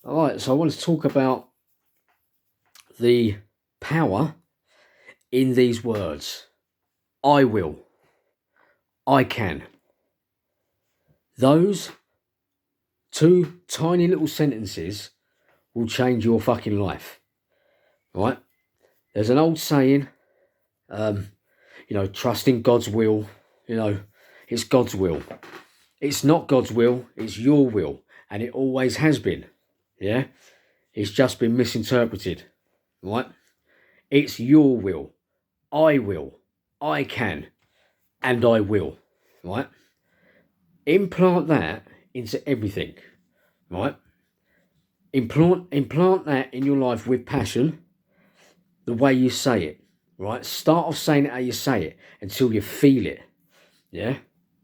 All right, so I want to talk about the power in these words. I will. I can. Those two tiny little sentences will change your fucking life. Right? There's an old saying, um, trust in God's will. It's God's will. It's not God's will, it's your will. And it always has been. Yeah? It's just been misinterpreted. Right? It's your will. I will. I can. And I will. Right? Implant that into everything. Right? Implant that in your life with passion, the way you say it. Right? Start off saying it how you say it until you feel it. Yeah?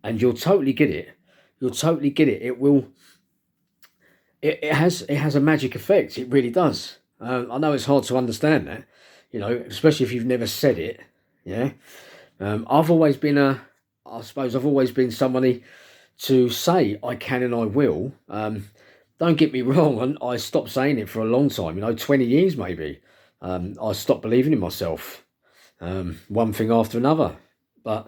And you'll totally get it. You'll totally get it. It will. It has a magic effect. It really does. I know it's hard to understand that, especially if you've never said it. Yeah. I've always been I suppose I've always been somebody to say I can and I will. Don't get me wrong, I stopped saying it for a long time, 20 years maybe. I stopped believing in myself, one thing after another. But,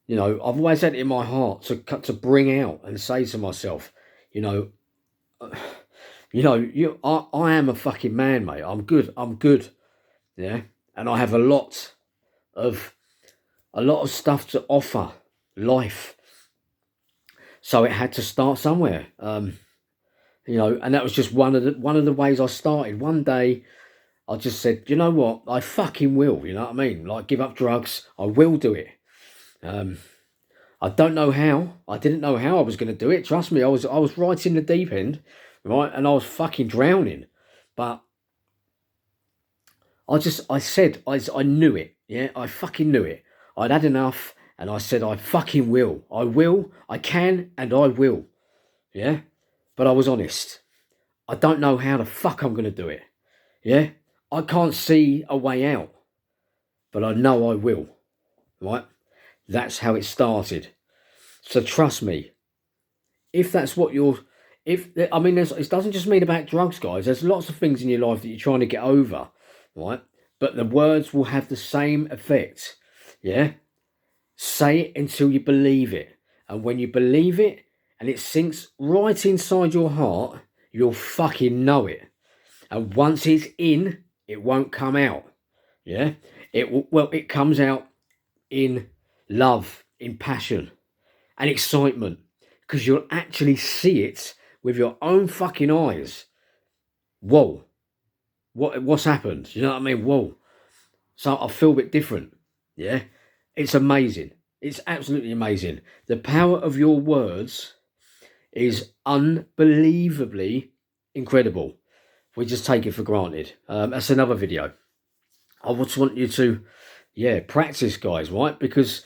I've always had it in my heart to bring out and say to myself, you know, I am a fucking man, mate. I'm good. I'm good. Yeah. And I have of a lot of stuff to offer life. So it had to start somewhere. And that was just one of the ways I started. One day I just said, you know what, I fucking will, you know what I mean? Like, give up drugs, I will do it. I don't know how. I didn't know how I was going to do it. Trust me, I was right in the deep end, right? And I was fucking drowning. But I knew it. Yeah, I fucking knew it. I'd had enough, and I said, I fucking will. I will, I can, and I will. Yeah? But I was honest. I don't know how the fuck I'm going to do it. Yeah? I can't see a way out. But I know I will. Right? That's how it started. So trust me. If that's what you're... it doesn't just mean about drugs, guys. There's lots of things in your life that you're trying to get over. Right? But the words will have the same effect. Yeah? Say it until you believe it. And when you believe it, and it sinks right inside your heart, you'll fucking know it. And once it's in, it won't come out. Yeah? It comes out in love, in passion, and excitement. Because you'll actually see it with your own fucking eyes. Whoa. What's happened? You know what I mean? Whoa. So I feel a bit different. Yeah? It's amazing. It's absolutely amazing. The power of your words is unbelievably incredible. We just take it for granted. That's another video. I just want you to, practice, guys, right? Because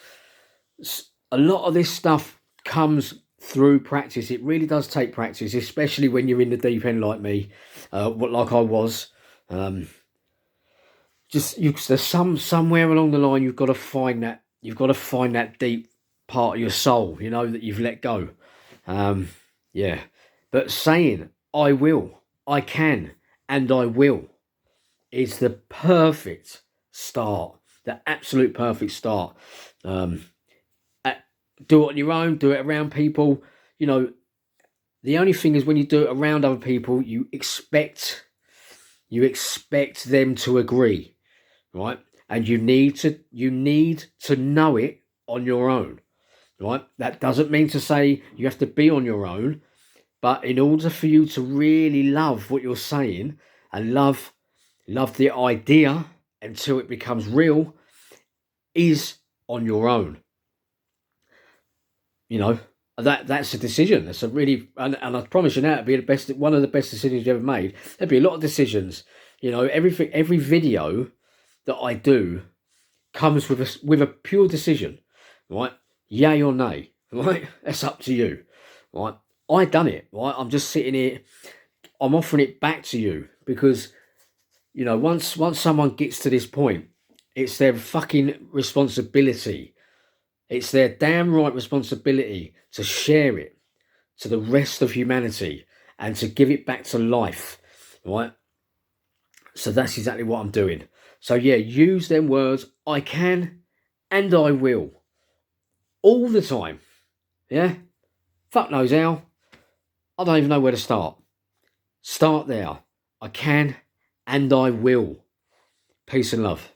a lot of this stuff comes through practice. It really does take practice, especially when you're in the deep end like me, like I was. There's somewhere along the line you've got to find that. You've got to find that deep part of your soul, that you've let go. But saying I will, I can, and I will is the perfect start, the absolute perfect start. Do it on your own, do it around people. The only thing is, when you do it around other people, you expect them to agree, right? And you need to know it on your own, right? That doesn't mean to say you have to be on your own, but in order for you to really love what you're saying and love the idea until it becomes real, is on your own. That's a decision. That's a really, and I promise you now, it'll be one of the best decisions you've ever made. There'll be a lot of decisions. Every video that I do comes with a pure decision, right? Yay or nay, right? That's up to you, right? I done it, right? I'm just sitting here. I'm offering it back to you because, once someone gets to this point, it's their fucking responsibility. It's their damn right responsibility to share it to the rest of humanity and to give it back to life, right? So that's exactly what I'm doing. So yeah, use them words, I can and I will, all the time. Yeah? Fuck knows how. I don't even know where to start. Start there. I can and I will. Peace and love.